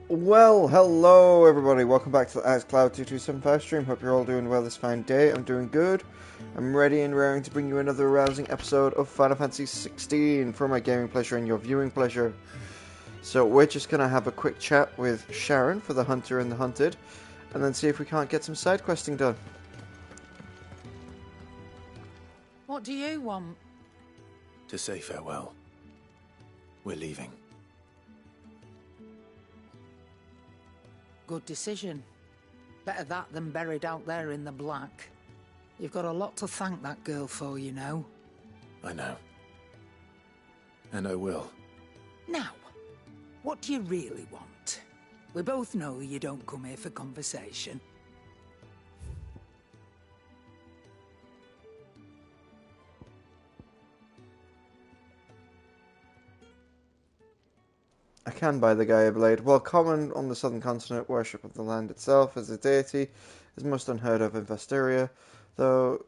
Well, hello everybody, welcome back to the xCloud2275 stream. Hope you're all doing well this fine day. I'm doing good. I'm ready and raring to bring you another rousing episode of Final Fantasy XVI for my gaming pleasure and your viewing pleasure. So we're just going to have a quick chat with Sharon for the Hunter and the Hunted, and then see if we can't get some side questing done. What do you want? To say farewell. We're leaving. Good decision. Better that than buried out there in the black. You've got a lot to thank that girl for, you know. I know. And I will. Now, what do you really want? We both know you don't come here for conversation. I can buy the Gaia Blade. While common on the southern continent, worship of the land itself as a deity is most unheard of in Valisthea, though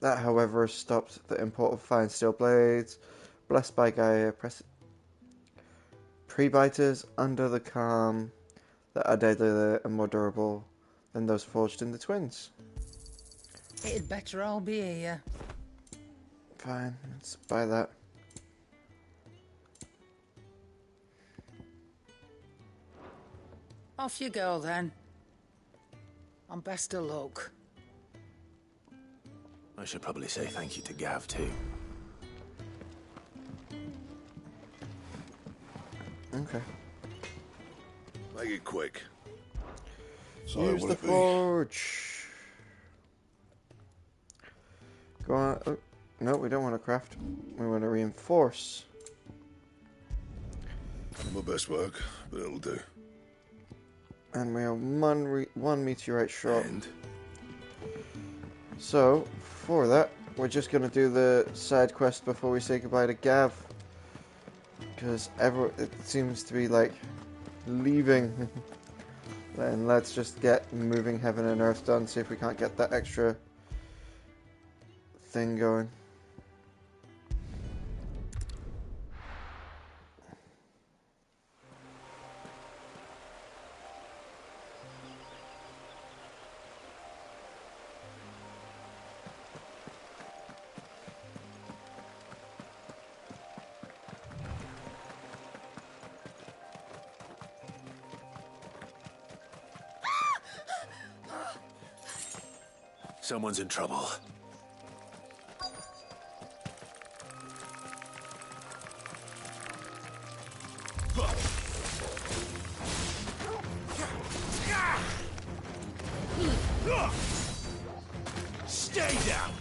that, however, stopped the import of fine steel blades, blessed by Gaia prebiters under the calm that are deadlier and more durable than those forged in the twins. It'd better all be here. Fine, let's buy that. Off you go, then. And best of luck. I should probably say thank you to Gav, too. Okay. Make it quick. Use the forge. Go on. Oh, no, we don't want to craft. We want to reinforce. Not my best work, but it'll do. And we have one meteorite shot. And So, for that, we're just going to do the side quest before we say goodbye to Gav. Because it seems to be like leaving. Then let's just get moving heaven and earth done, see if we can't get that extra thing going. Someone's in trouble. stay down.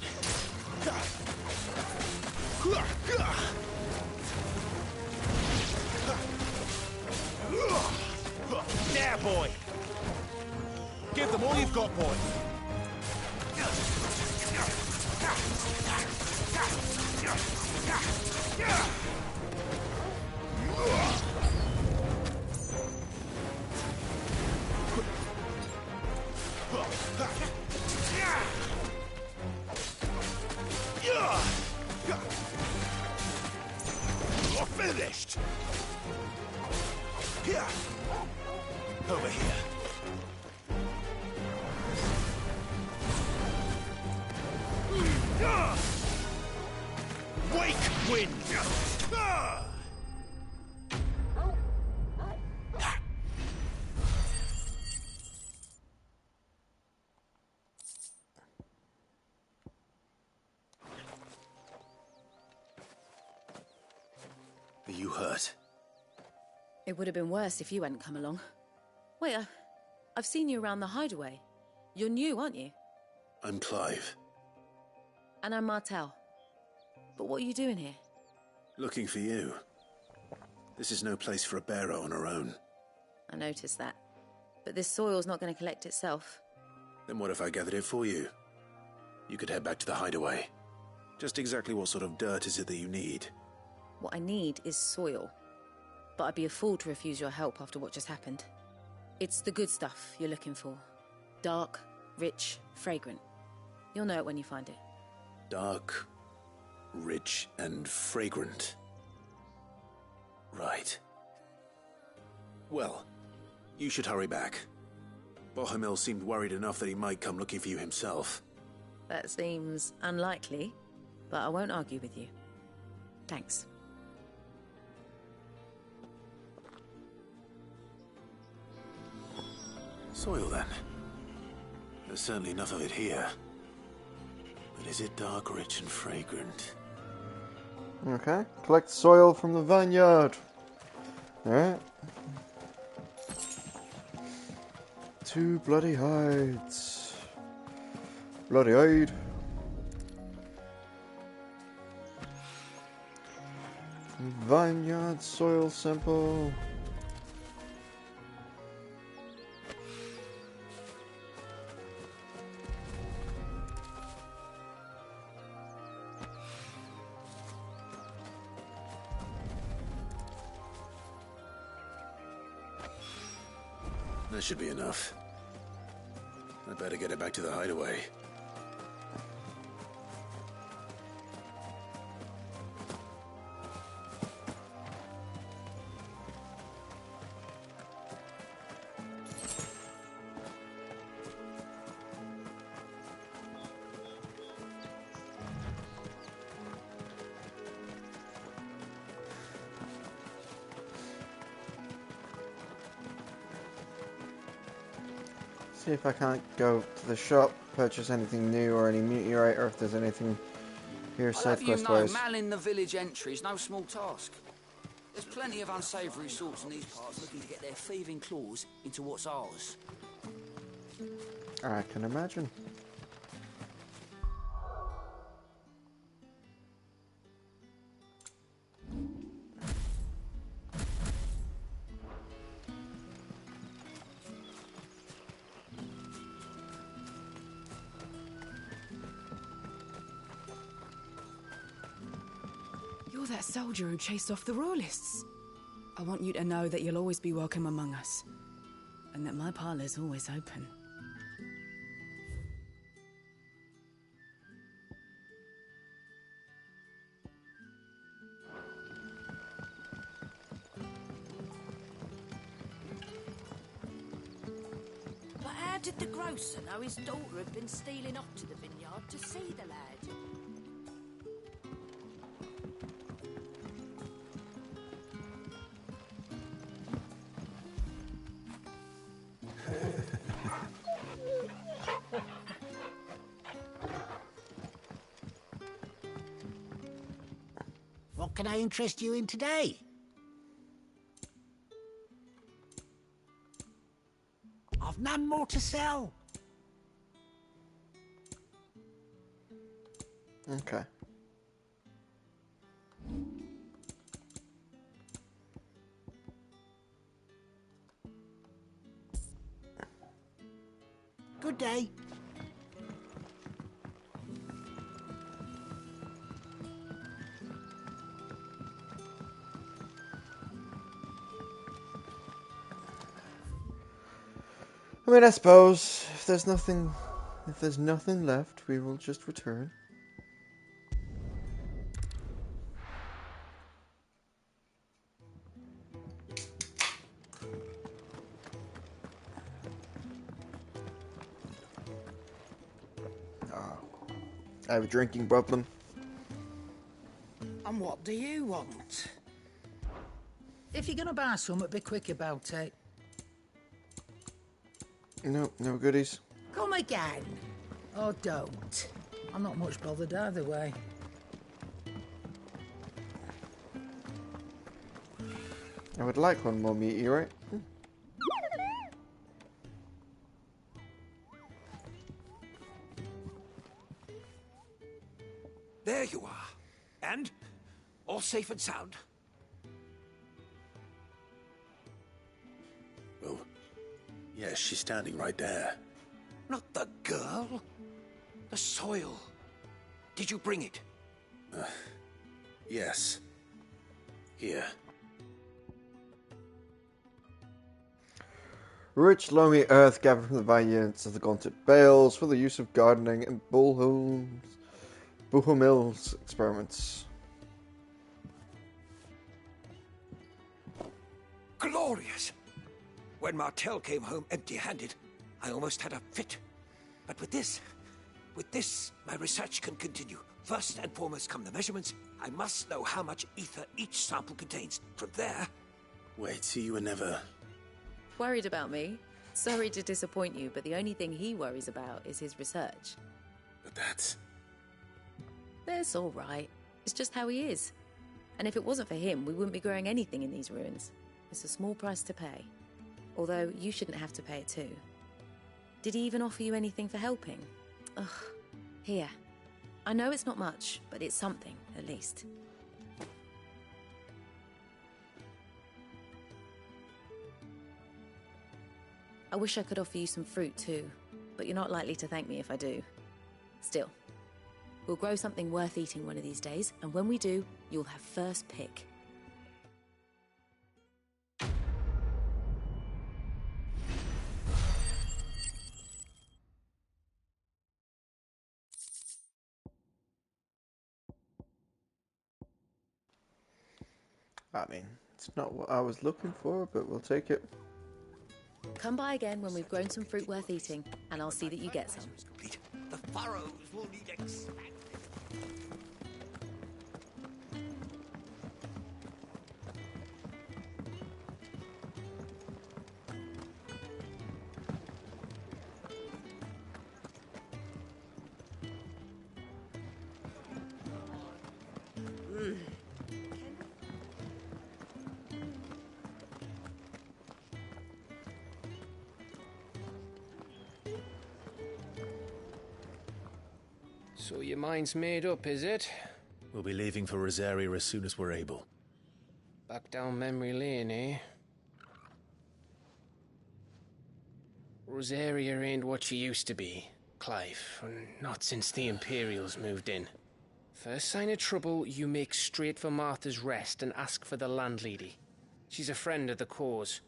There, boy. Give them all you've got, boy. You're finished. Over here. Wake wind. Are you hurt? It would have been worse if you hadn't come along. Wait, I've seen you around the hideaway. You're new, aren't you? I'm Clive. And I'm Martel. But what are you doing here? Looking for you. This is no place for a bearer on her own. I noticed that. But this soil's not going to collect itself. Then what if I gathered it for you? You could head back to the hideaway. Just exactly what sort of dirt is it that you need? What I need is soil. But I'd be a fool to refuse your help after what just happened. It's the good stuff you're looking for. Dark, rich, fragrant. You'll know it when you find it. Dark, rich, and fragrant. Right. Well, you should hurry back. Bohemil seemed worried enough that he might come looking for you himself. That seems unlikely, but I won't argue with you. Thanks. Soil, then. There's certainly enough of it here. But is it dark, rich, and fragrant? Okay. Collect soil from the vineyard. Alright. 2 bloody hides. Bloody hide. Vineyard soil sample. That should be enough. I'd better get it back to the hideaway. See if I can't go to the shop, purchase anything new or any meteorite, or if there's anything here side quest wise. Manning the village entry is no small task. There's plenty of unsavoury sorts in these parts looking to get their thieving claws into what's ours. I can imagine. You're that soldier who chased off the royalists. I want you to know that you'll always be welcome among us. And that my parlour's always open. But how did the grocer know his daughter had been stealing off to the vineyard to see the lad? What can I interest you in today? I've none more to sell. Okay. Good day. I mean, I suppose if there's nothing left, we will just return. I have a drinking problem. And what do you want? If you're gonna buy something, be quick about it. No, no goodies. Come again. Or don't. I'm not much bothered either way. I would like one more meteorite. There you are. And? All safe and sound? Well, yes, she's standing right there. Not the girl. The soil. Did you bring it? Yes. Here. Rich, loamy earth gathered from the vineyards of the Gaunted Bales for the use of gardening and Bohemil's experiments. Glorious. When Martel came home empty-handed, I almost had a fit. But with this, my research can continue. First and foremost come the measurements. I must know how much ether each sample contains. From there... Wait, so you were never... Worried about me? Sorry to disappoint you, but the only thing he worries about is his research. But that's... That's all right. It's just how he is. And if it wasn't for him, we wouldn't be growing anything in these ruins. It's a small price to pay. Although, you shouldn't have to pay it too. Did he even offer you anything for helping? Ugh. Here. I know it's not much, but it's something, at least. I wish I could offer you some fruit too, but you're not likely to thank me if I do. Still, we'll grow something worth eating one of these days, and when we do, you'll have first pick. I mean, it's not what I was looking for, but we'll take it. Come by again when we've grown some fruit worth eating, and I'll see that you get some. The furrows will need expanding. So your mind's made up, is it? We'll be leaving for Rosaria as soon as we're able. Back down memory lane, eh? Rosaria ain't what she used to be, Clive. Not since the Imperials moved in. First sign of trouble, you make straight for Martha's Rest and ask for the landlady. She's a friend of the cause.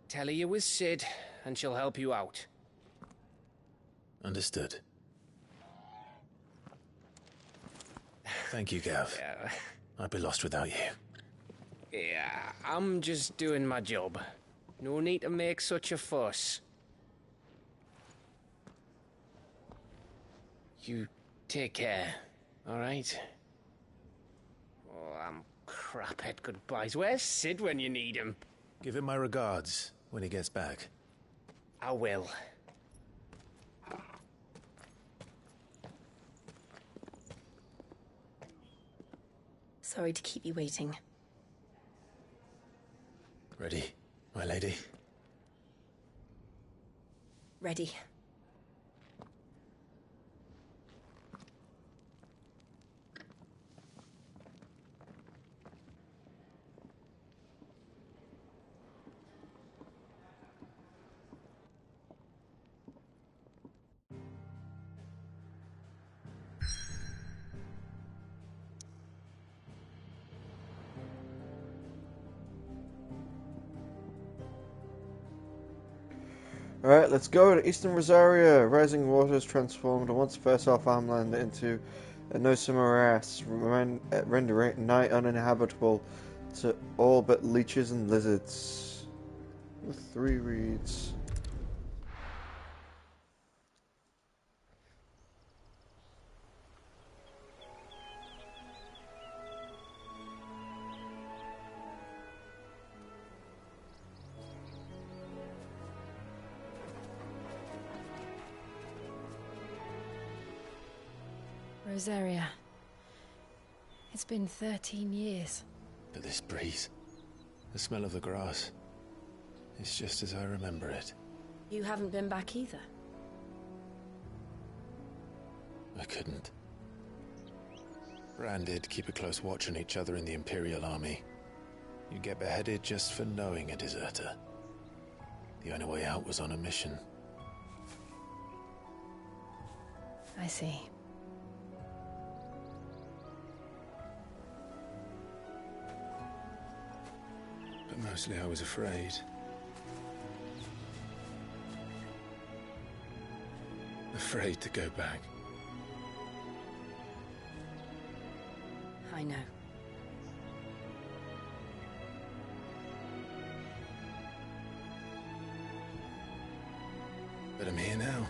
Tell her you was Sid, and she'll help you out. Understood. Thank you, Gav. Yeah. I'd be lost without you. Yeah, I'm just doing my job. No need to make such a fuss. You take care, alright? Oh, I'm crap at goodbyes. Where's Sid when you need him? Give him my regards when he gets back. I will. Sorry to keep you waiting. Ready, my lady? Ready. Alright, let's go to Eastern Rosaria. Rising waters transformed a once fertile farmland into a noisome morass, rendering nigh uninhabitable to all but leeches and lizards. 3 reads. Rosaria. It's been 13 years. But this breeze, the smell of the grass, it's just as I remember it. You haven't been back either. I couldn't. Branded, keep a close watch on each other in the Imperial Army. You get beheaded just for knowing a deserter. The only way out was on a mission. I see. But mostly I was afraid. Afraid to go back. I know. But I'm here now.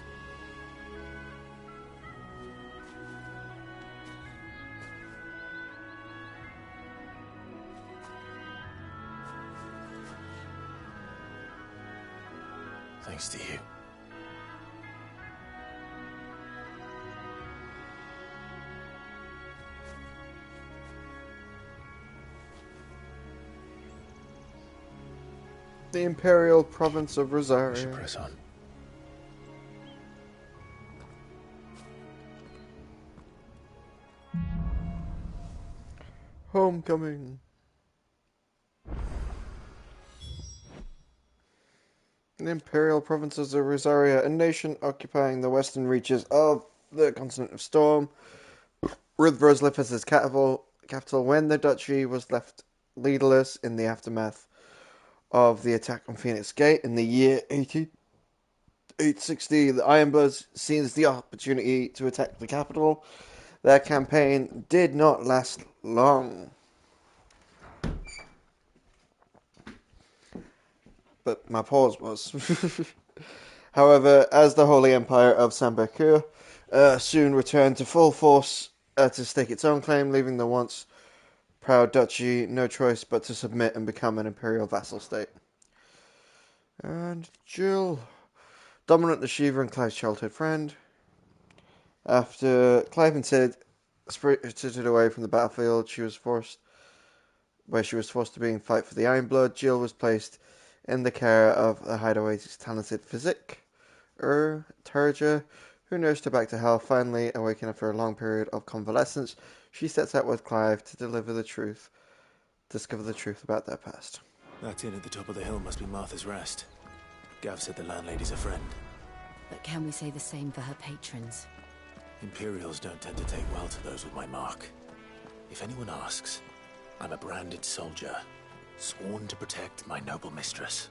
Thanks to you. The Imperial Province of Rosaria. We should press on. Homecoming. The Imperial Provinces of Rosaria, a nation occupying the western reaches of the continent of Storm, with Roslith as its capital when the duchy was left leaderless in the aftermath of the attack on Phoenix Gate in the year 860. The Ironbloods seized the opportunity to attack the capital. Their campaign did not last long, but my pause was. However, as the Holy Empire of Saint-Becoeur soon returned to full force to stake its own claim, leaving the once proud duchy no choice but to submit and become an imperial vassal state. And Jill, dominant the Shiva and Clive's childhood friend. After Clive and Sid spirited away from the battlefield, she was forced to be in fight for the Ironblood. Jill was placed in the care of the hideaway's talented physic, Turja, who nursed her back to health. Finally, awakened after a long period of convalescence, she sets out with Clive to discover the truth about their past. That inn at the top of the hill must be Martha's Rest. Gav said the landlady's a friend. But can we say the same for her patrons? Imperials don't tend to take well to those with my mark. If anyone asks, I'm a branded soldier, sworn to protect my noble mistress.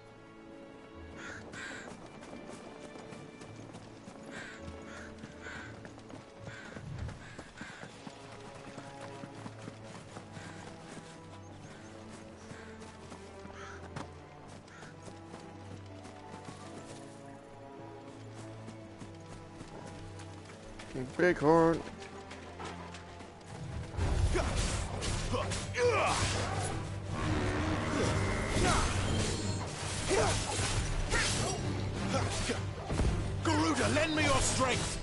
Bighorn. Garuda, lend me your strength!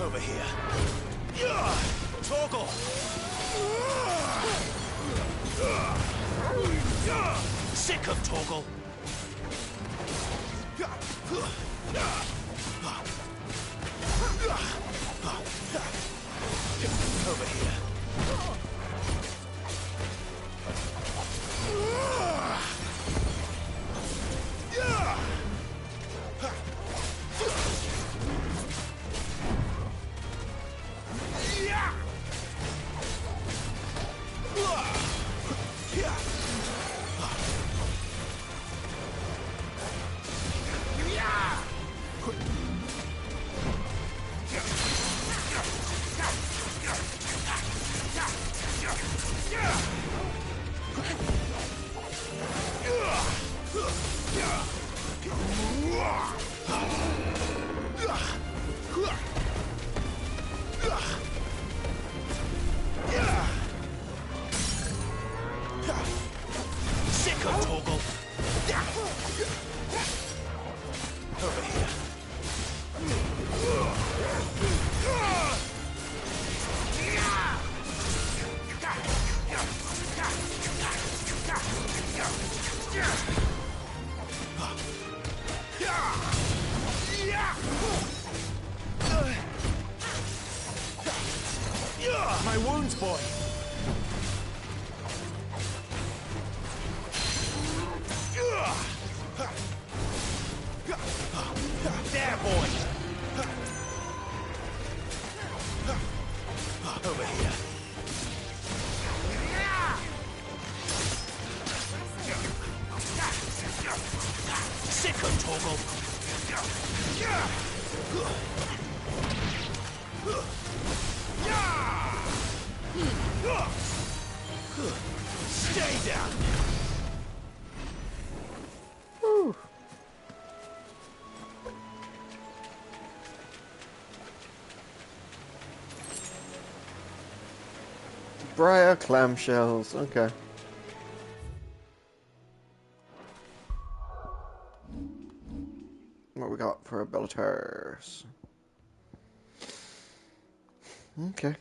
Over here. Torgal! Sick of Torgal! Over here. My wounds, boy. There, boy. Over here. Sick of Toggle. Stay down. Whew. Briar clamshells, okay. What we got for abilities? Okay.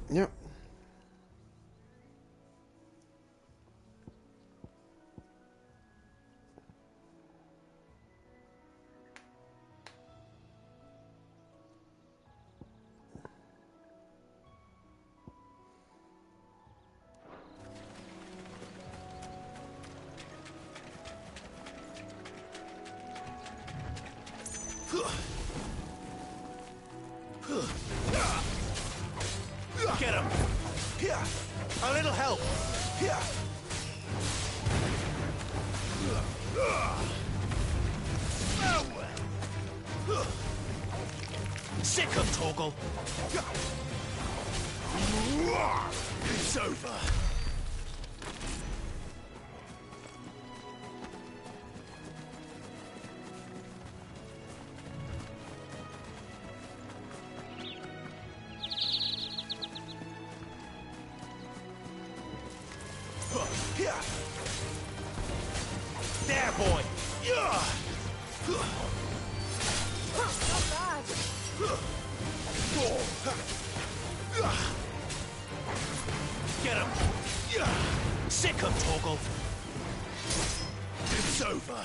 Yep. Get him! Here! A little help! Here! Sick of Toggle! It's over! Here! There, boy! Not bad. Get him! Sick of Toggle! It's over!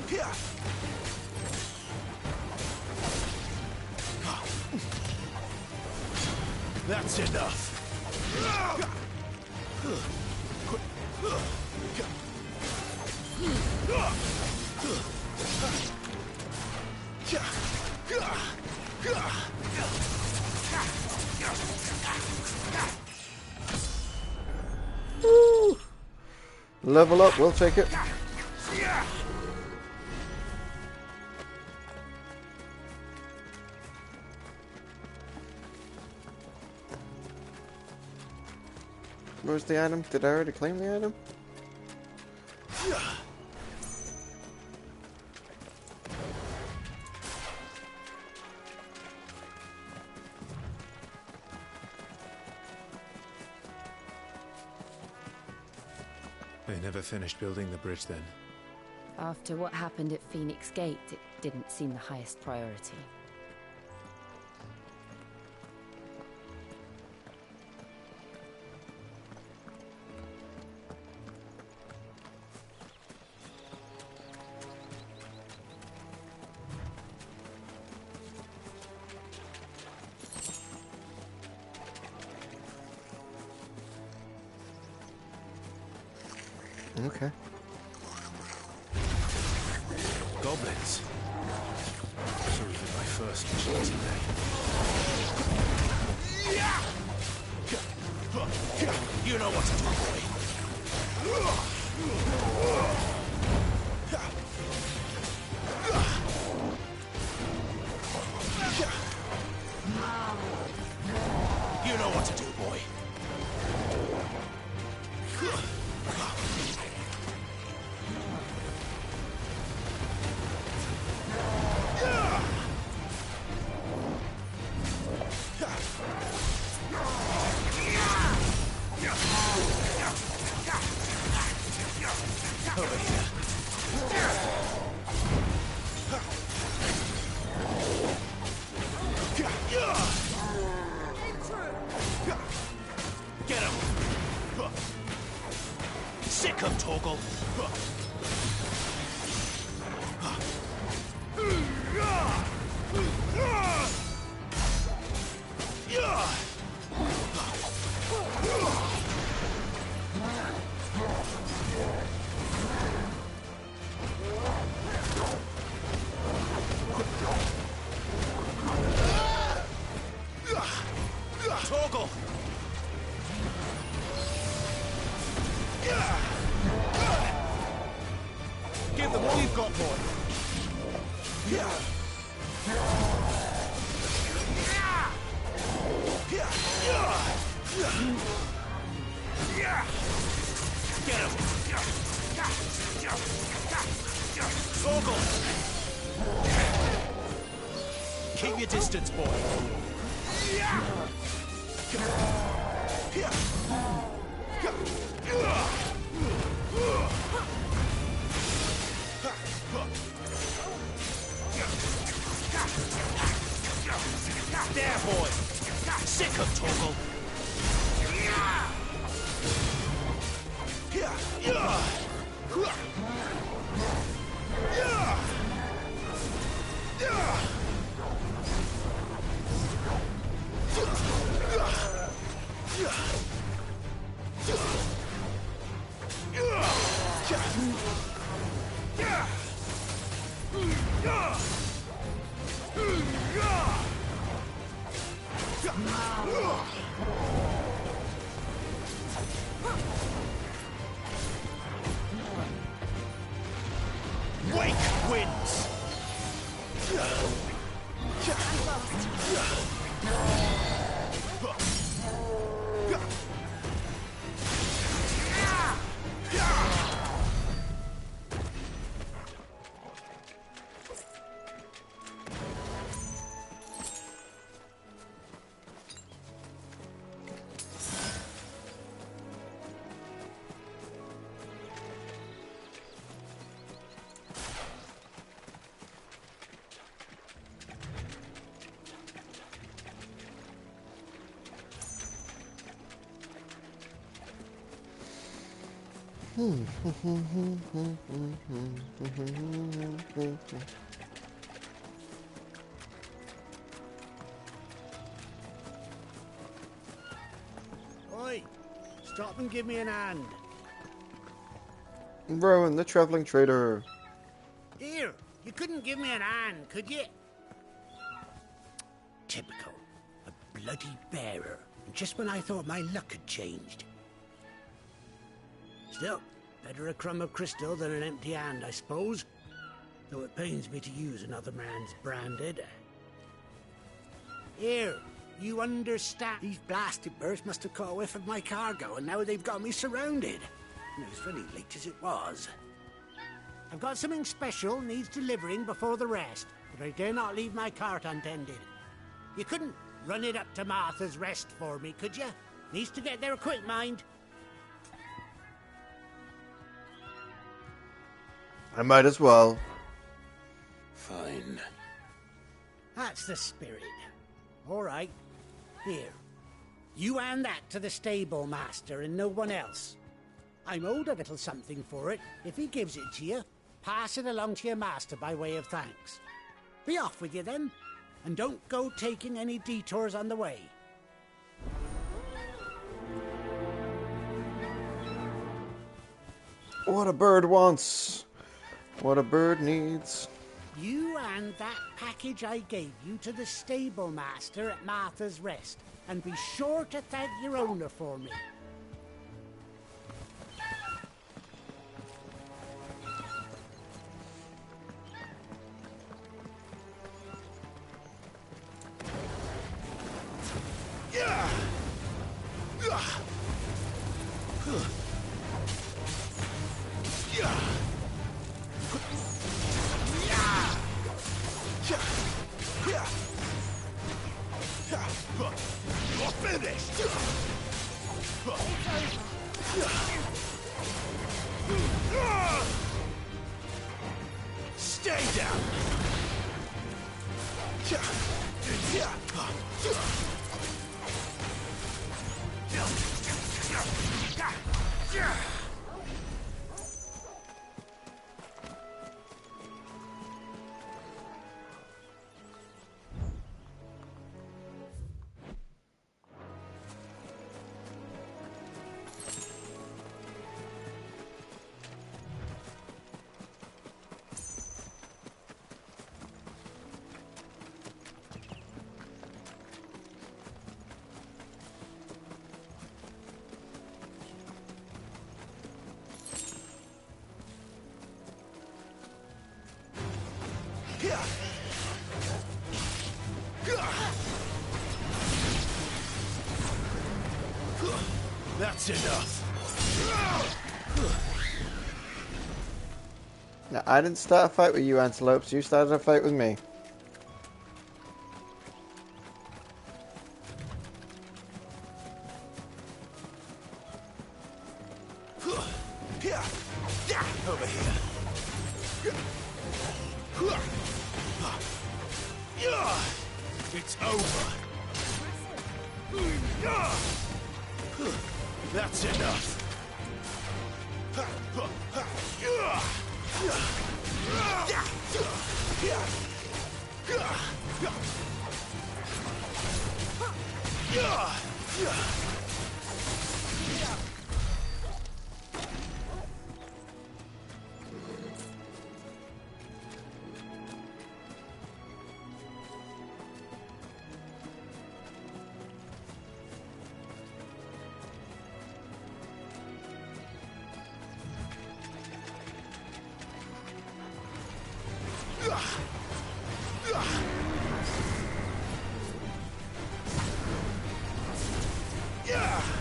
Here! That's enough! Woo. Level up, we'll take it. Where's the item? Did I already claim the item? They never finished building the bridge then. After what happened at Phoenix Gate, it didn't seem the highest priority. Okay. Goblins. This will be my first mission today. You know what to do, boy. You know what to do, boy. Over here. Get him! Sick 'em, Torgal. Torgal! Give them all you've got, boy. Get him! Torgal! Keep your distance, boy. There, boy! Sick of Torgal! Wake wins! Oi! Stop and give me an hand. Rowan, the travelling trader. Here, you couldn't give me an hand, could you? Typical. A bloody bearer. Just when I thought my luck had changed. Still, better a crumb of crystal than an empty hand, I suppose. Though it pains me to use another man's branded. Here, you understand. These blasted birds must have caught a whiff of my cargo, and now they've got me surrounded. And it was very late as it was. I've got something special needs delivering before the rest, but I dare not leave my cart untended. You couldn't run it up to Martha's Rest for me, could you? Needs to get there quick, mind. I might as well. Fine. That's the spirit. All right. Here. You hand that to the stable master and no one else. I'm owed a little something for it. If he gives it to you, pass it along to your master by way of thanks. Be off with you then, and don't go taking any detours on the way. What a bird wants. What a bird needs. You hand that package I gave you to the stable master at Martha's Rest, and be sure to thank your owner for me. You're finished! Stay down! That's enough. Now, I didn't start a fight with you, antelopes. You started a fight with me. Over here. It's over. That's enough.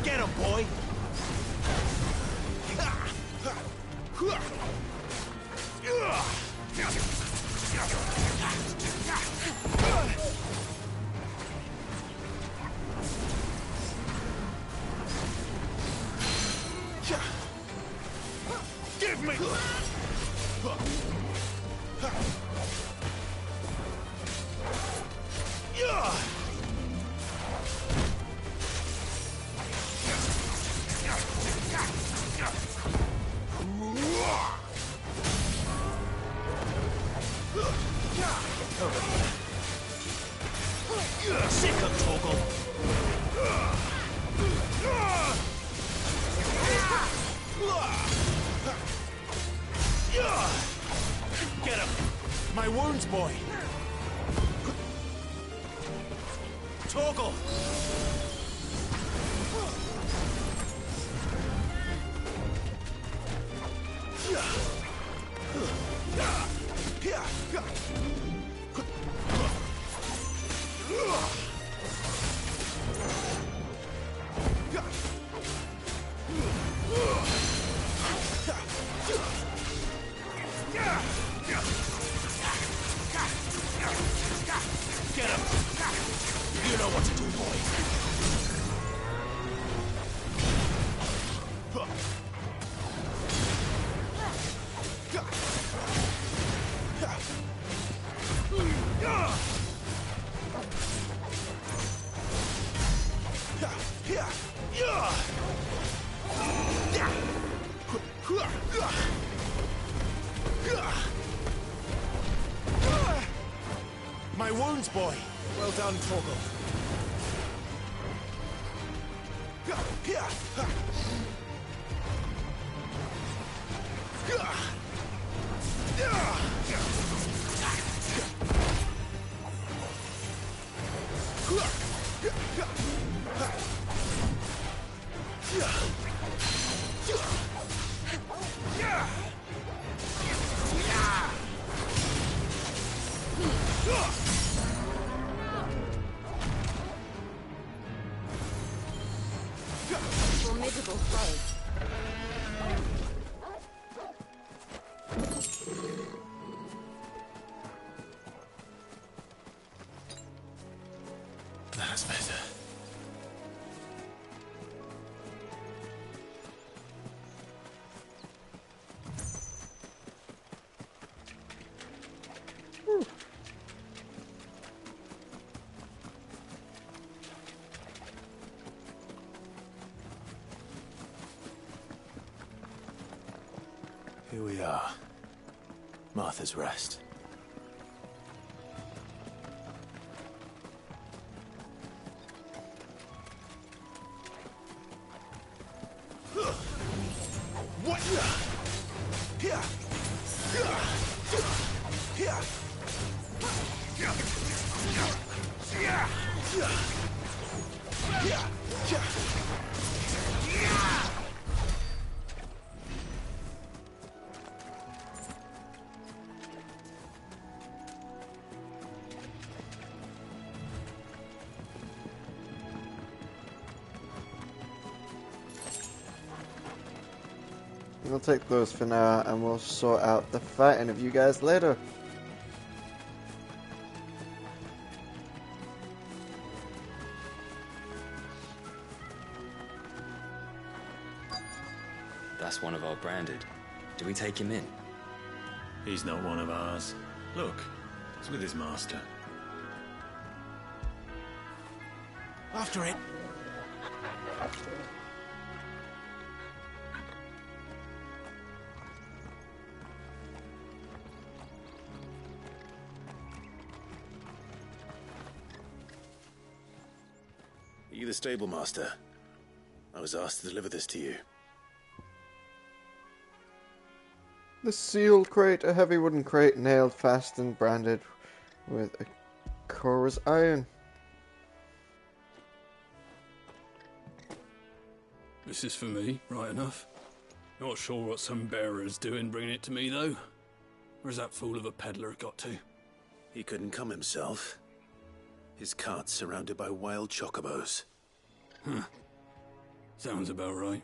Get him, boy! Give me! Sick of Torgal. Get him! My wounds, boy! Torgal! Get him! You know what to do, boy. My wounds, boy. Well done, Torgal. Formidable foe. That's better. Here we are. Martha's Rest. What? We'll take those for now, and we'll sort out the fighting of you guys later. That's one of our branded. Do we take him in? He's not one of ours. Look, he's with his master. After it. Are you the stable master? I was asked to deliver this to you. The sealed crate, a heavy wooden crate nailed fast and branded with a coarse iron. This is for me, right enough. Not sure what some bearer's doing bringing it to me, though. Where's that fool of a peddler got to? He couldn't come himself. His cart's surrounded by wild chocobos. Huh. Sounds about right.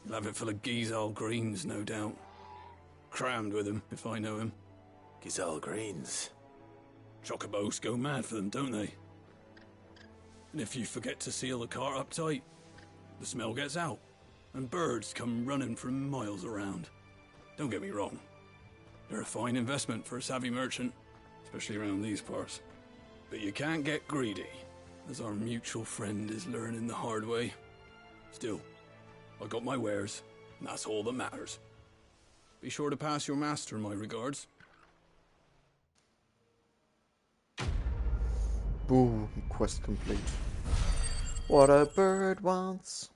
He'll have it full of Gizal greens, no doubt. Crammed with him, if I know him. Gizal greens? Chocobos go mad for them, don't they? And if you forget to seal the cart up tight, the smell gets out, and birds come running from miles around. Don't get me wrong. They're a fine investment for a savvy merchant, especially around these parts. But you can't get greedy, as our mutual friend is learning the hard way. Still, I got my wares, and that's all that matters. Be sure to pass your master my regards. Boom, quest complete. What a bird wants.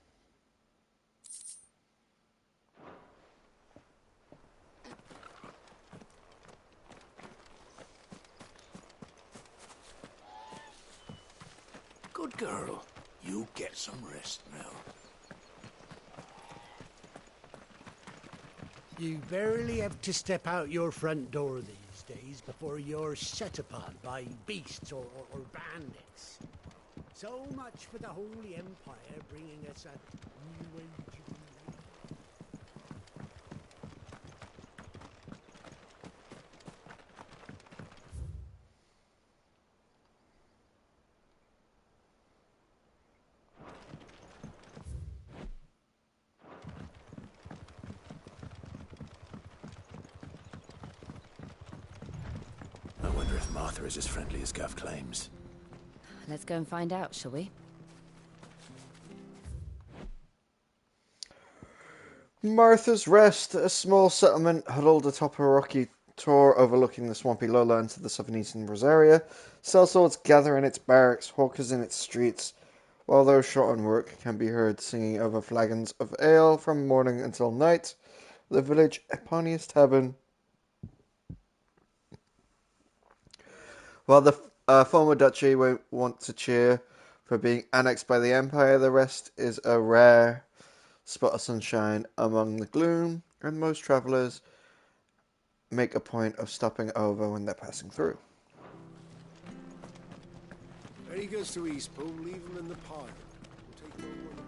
Good girl. You get some rest now. You barely have to step out your front door these days before you're set upon by beasts or bandits. So much for the Holy Empire bringing us a new age of life. I wonder if Martha is as friendly as Gav claims. Let's go and find out, shall we? Martha's Rest, a small settlement huddled atop a rocky tor overlooking the swampy lowlands of the southeastern Rosaria. Sellswords gather in its barracks, hawkers in its streets, while those short on work can be heard singing over flagons of ale from morning until night. The village Eponius Tavern. While the former duchy won't want to cheer for being annexed by the Empire, the rest is a rare spot of sunshine among the gloom, and most travellers make a point of stopping over when they're passing through. There he goes to Eastpool, leave him in the pile. We'll take over the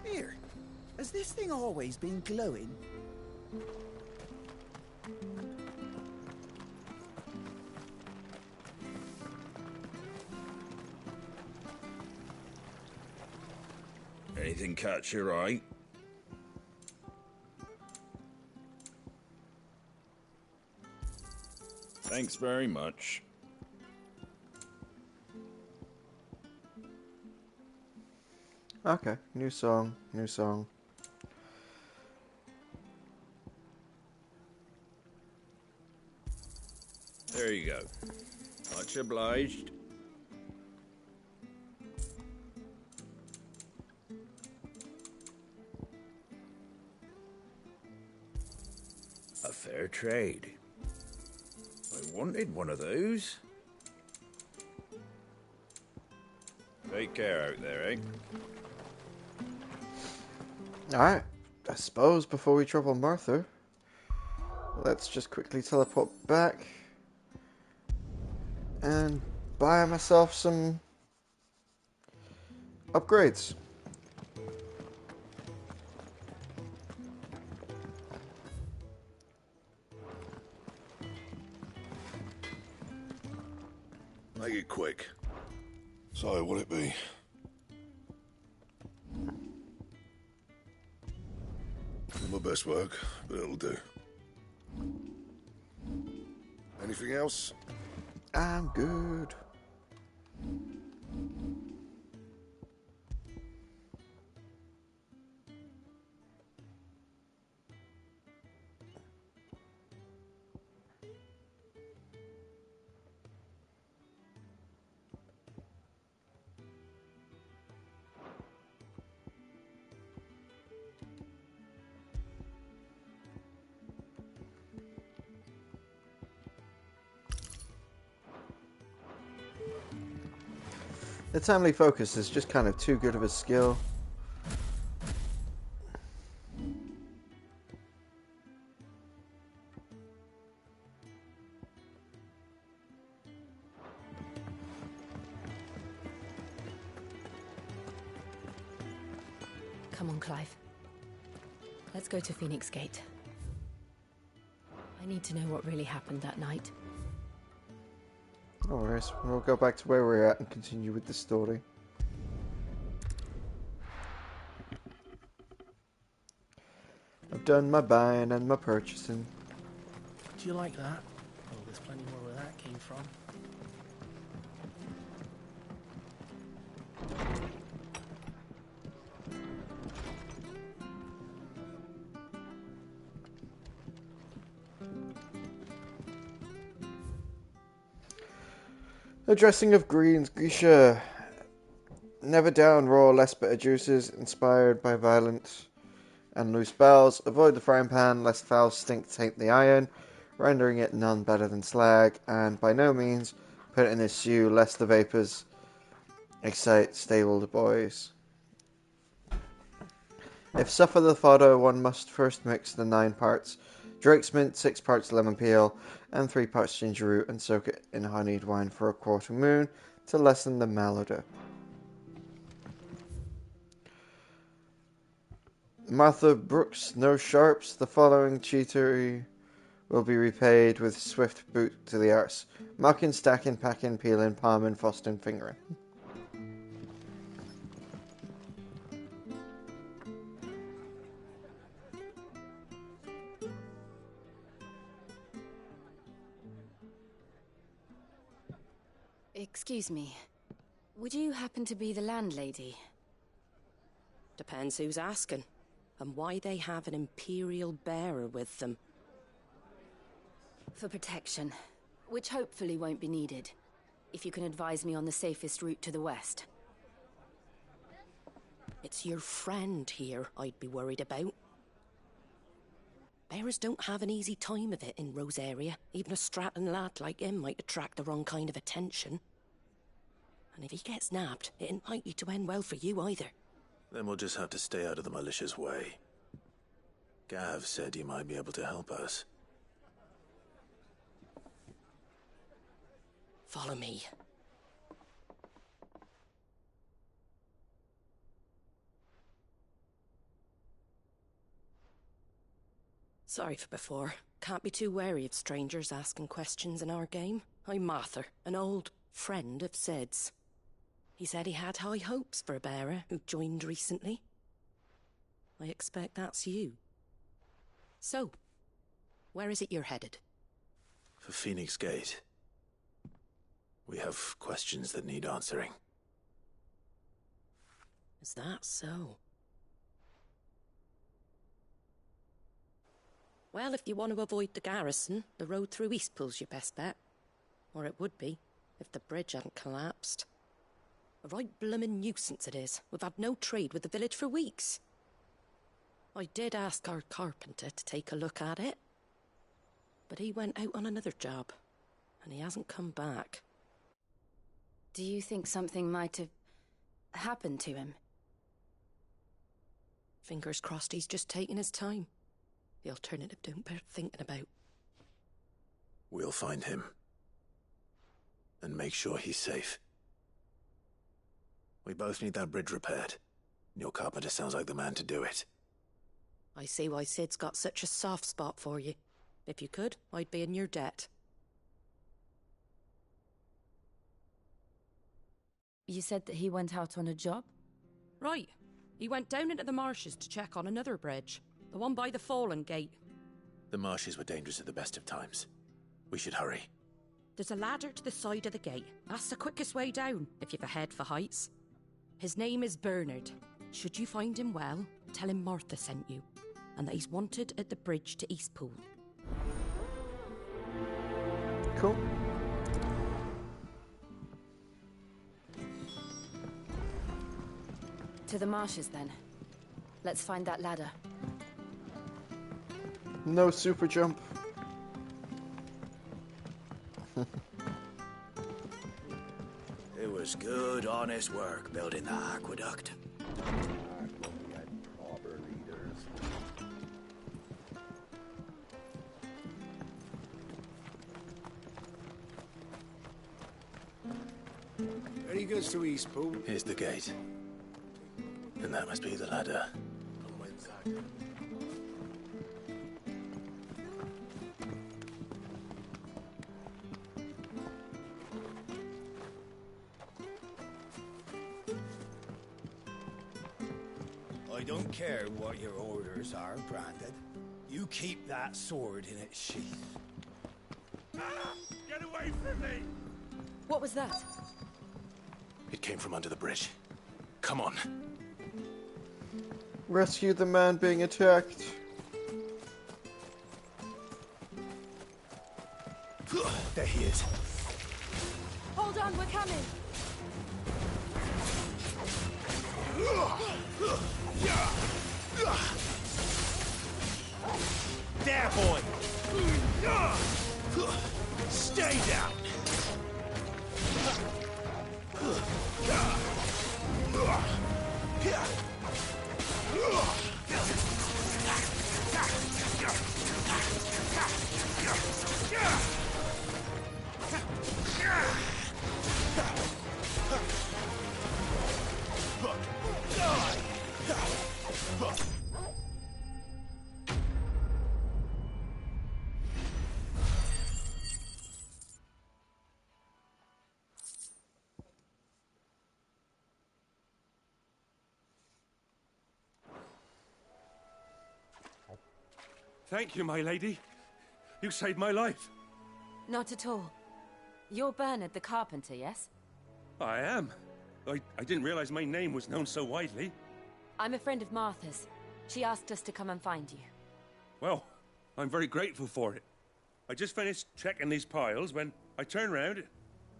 bridges. Here, has this thing always been glowing? Anything catch your eye? Thanks very much. Okay, new song, new song. There you go. Much obliged. A fair trade. I wanted one of those. Take care out there, eh? Alright, I suppose before we trouble Martha, let's just quickly teleport back and buy myself some upgrades. Make it quick. So, what'll it be? Not my best work, but it'll do. Anything else? I'm good. The timely focus is just kind of too good of a skill. Come on, Clive. Let's go to Phoenix Gate. I need to know what really happened that night. No worries, we'll go back to where we're at and continue with the story. I've done my buying and my purchasing. Do you like that? Oh, there's plenty more where that came from. A dressing of greens, Grisha. Never down raw, less bitter juices, inspired by violence and loose bowels. Avoid the frying pan, lest foul stink taint the iron, rendering it none better than slag. And by no means put it in a stew, lest the vapours excite stable boys. If suffer the fodder, one must first mix the 9 parts Drake's mint, 6 parts lemon peel, and 3 parts ginger root, and soak it in honeyed wine for a quarter moon to lessen the malodor. Martha Brooks, no sharps. The following cheatery will be repaid with swift boot to the arse. Mucking, stacking, packing, peeling, palming, frosting, fingering. Excuse me. Would you happen to be the landlady? Depends who's asking, and why they have an Imperial bearer with them. For protection, which hopefully won't be needed. If you can advise me on the safest route to the west. It's your friend here I'd be worried about. Bearers don't have an easy time of it in Rosaria. Even a Stratton lad like him might attract the wrong kind of attention. And if he gets nabbed, it ain't likely to end well for you either. Then we'll just have to stay out of the malicious way. Gav said you might be able to help us. Follow me. Sorry for before. Can't be too wary of strangers asking questions in our game. I'm Martha, an old friend of Sid's. He said he had high hopes for a bearer who joined recently. I expect that's you. So, where is it you're headed? For Phoenix Gate. We have questions that need answering. Is that so? Well, if you want to avoid the garrison, the road through Eastpool's your best bet. Or it would be, if the bridge hadn't collapsed. A right bloomin' nuisance it is. We've had no trade with the village for weeks. I did ask our carpenter to take a look at it. But he went out on another job, and he hasn't come back. Do you think something might have happened to him? Fingers crossed he's just taking his time. The alternative don't bear thinking about. We'll find him. and make sure he's safe. We both need that bridge repaired. Your carpenter sounds like the man to do it. I see why Sid's got such a soft spot for you. If you could, I'd be in your debt. You said that he went out on a job? Right. He went down into the marshes to check on another bridge. The one by the Fallen Gate. The marshes were dangerous at the best of times. We should hurry. There's a ladder to the side of the gate. That's the quickest way down, if you've a head for heights. His name is Bernard. Should you find him well, tell him Martha sent you, and that he's wanted at the bridge to Eastpool. Cool. To the marshes, then. Let's find that ladder. No super jump. It was good, honest work building the aqueduct. There he goes to Eastpool. Here's the gate. And that must be the ladder. I don't care what your orders are, Branded. You keep that sword in its sheath. Get away from me! What was that? It came from under the bridge. Come on. Rescue the man being attacked. There he is. Hold on, we're coming. There, boy! Stay down! Thank you, my lady. You saved my life. Not at all. You're Bernard the carpenter, yes? I am. I didn't realize my name was known so widely. I'm a friend of Martha's. She asked us to come and find you. Well, I'm very grateful for it. I just finished checking these piles when I turn round.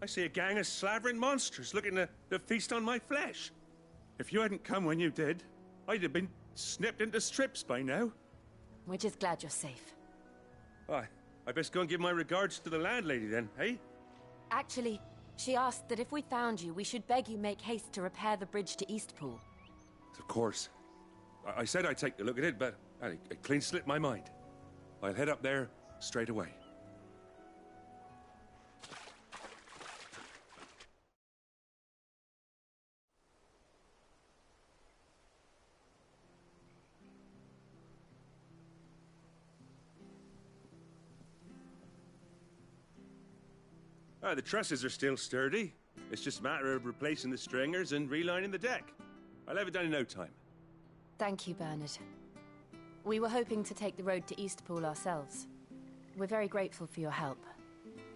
I see a gang of slavering monsters looking to feast on my flesh. If you hadn't come when you did, I'd have been snipped into strips by now. We're just glad you're safe. I best go and give my regards to the landlady then, eh? Actually, she asked that if we found you, we should beg you make haste to repair the bridge to Eastpool. Of course. I said I'd take a look at it, but it clean slipped my mind. I'll head up there straight away. The trusses are still sturdy. It's just a matter of replacing the stringers and relining the deck. I'll have it done in no time. Thank you, Bernard. We were hoping to take the road to Eastpool ourselves. We're very grateful for your help.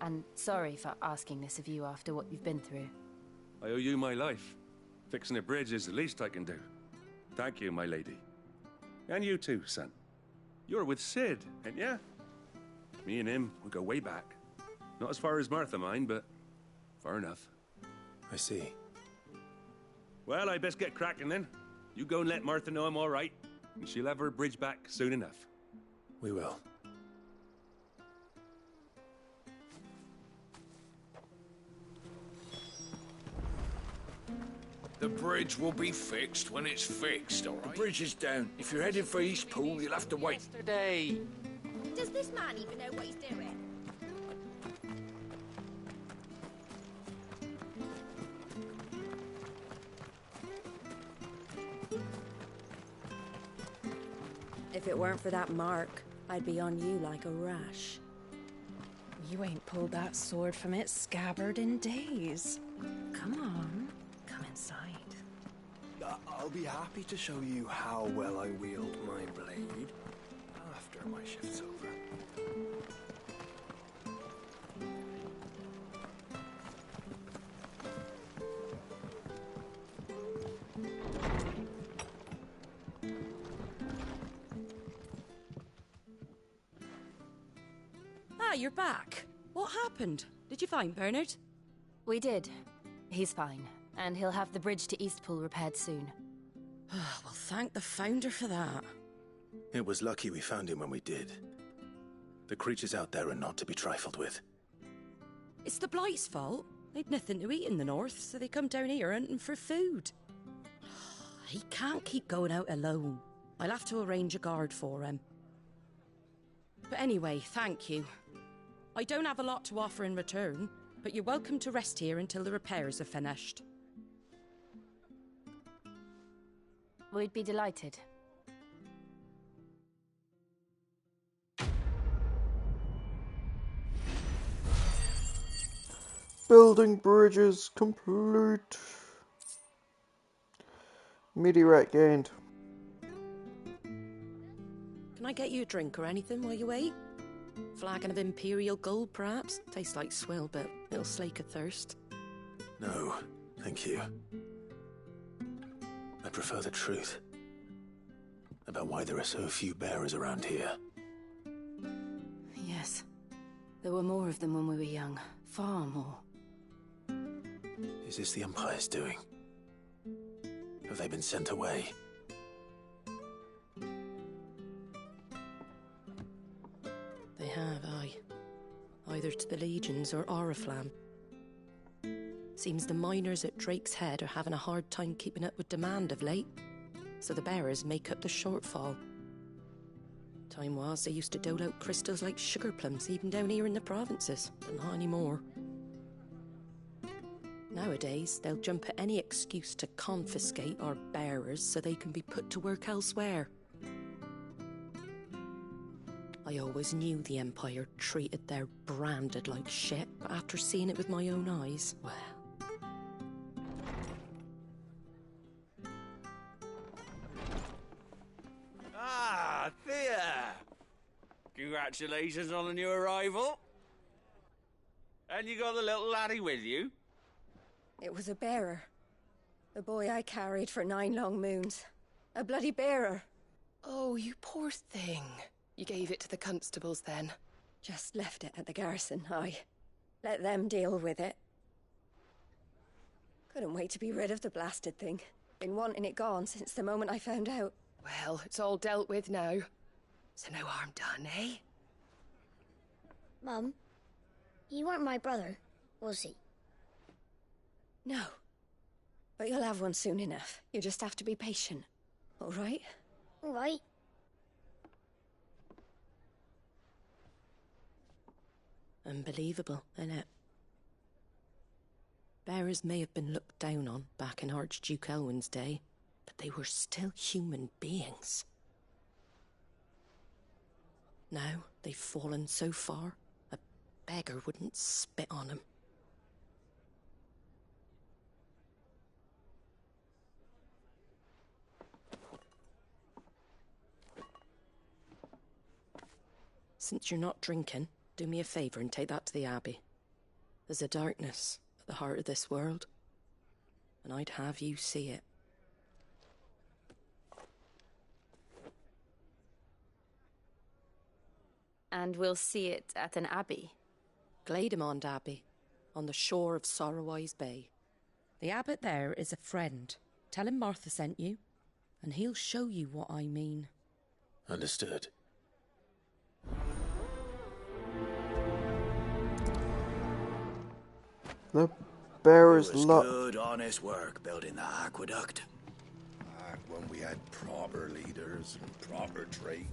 And sorry for asking this of you after what you've been through. I owe you my life. Fixing a bridge is the least I can do. Thank you, my lady. And you too, son. You're with Sid, ain't ya? Me and him, we go way back. Not as far as Martha, mind, but far enough. I see. Well, I best get cracking then. You go and let Martha know I'm all right, and she'll have her bridge back soon enough. We will. The bridge will be fixed when it's fixed, all right? The bridge is down. If you're heading for Eastpool, you'll have to wait. Yesterday. Does this man even know what he's doing? If it weren't for that mark, I'd be on you like a rash. You ain't pulled that sword from its scabbard in days. Come on, come inside. I'll be happy to show you how well I wield my blade after my shift's over. Ah, you're back. What happened? Did you find Bernard? We did. He's fine, and he'll have the bridge to Eastpool repaired soon. Well, thank the Founder for that. It was lucky we found him when we did. The creatures out there are not to be trifled with. It's the Blight's fault. They'd nothing to eat in the north, so they come down here hunting for food. He can't keep going out alone. I'll have to arrange a guard for him. But anyway, thank you. I don't have a lot to offer in return, but you're welcome to rest here until the repairs are finished. We'd be delighted. Building bridges complete. Meteorite gained. Can I get you a drink or anything while you wait? Flagon of Imperial Gold, perhaps? Tastes like swill, but it'll slake a thirst. No, thank you. I prefer the truth about why there are so few bearers around here. Yes. There were more of them when we were young. Far more. Is this the Empire's doing? Have they been sent away? They have, aye. Either to the Legions or Oriflamme. Seems the miners at Drake's Head are having a hard time keeping up with demand of late, so the bearers make up the shortfall. Time was they used to dole out crystals like sugar plums even down here in the provinces, but not anymore. Nowadays, they'll jump at any excuse to confiscate our bearers so they can be put to work elsewhere. I always knew the Empire treated their branded like shit, but after seeing it with my own eyes, well... Ah, Thea! Congratulations on the new arrival. And you got the little laddie with you? It was a bearer. The boy I carried for 9 long moons. A bloody bearer. Oh, you poor thing. You gave it to the constables then? Just left it at the garrison, aye. Let them deal with it. Couldn't wait to be rid of the blasted thing. Been wanting it gone since the moment I found out. Well, it's all dealt with now. So no harm done, eh? Mum, he weren't my brother, was he? No. But you'll have one soon enough. You just have to be patient. All right? All right. Unbelievable, innit? Bearers may have been looked down on back in Archduke Elwin's day, but they were still human beings. Now they've fallen so far, a beggar wouldn't spit on them. Since you're not drinking, do me a favour and take that to the Abbey. There's a darkness at the heart of this world, and I'd have you see it. And we'll see it at an abbey? Glademond Abbey, on the shore of Sorrowwise Bay. The abbot there is a friend. Tell him Martha sent you, and he'll show you what I mean. Understood. The bearers It was good, honest work building the aqueduct. Back when we had proper leaders and proper trade.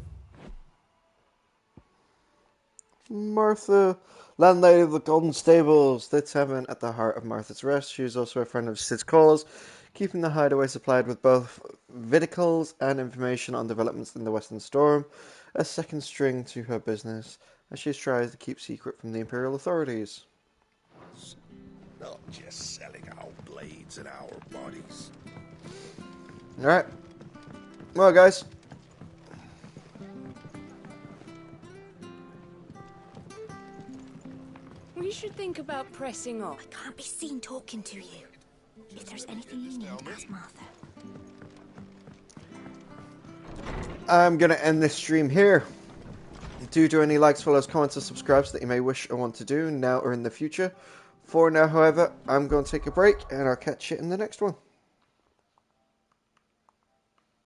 Martha, landlady of the Golden Stables, the tavern at the heart of Martha's Rest. She is also a friend of Sid's Callers, keeping the hideaway supplied with both viticles and information on developments in the Western Storm, a second string to her business, as she tries to keep secret from the Imperial authorities. Not just selling our blades and our bodies. Alright. Well, guys. We should think about pressing on. I can't be seen talking to you. If there's anything you need, ask Martha. I'm going to end this stream here. Do any likes, follows, comments, or subscribes that you may wish or want to do now or in the future. For now, however, I'm going to take a break, and I'll catch you in the next one.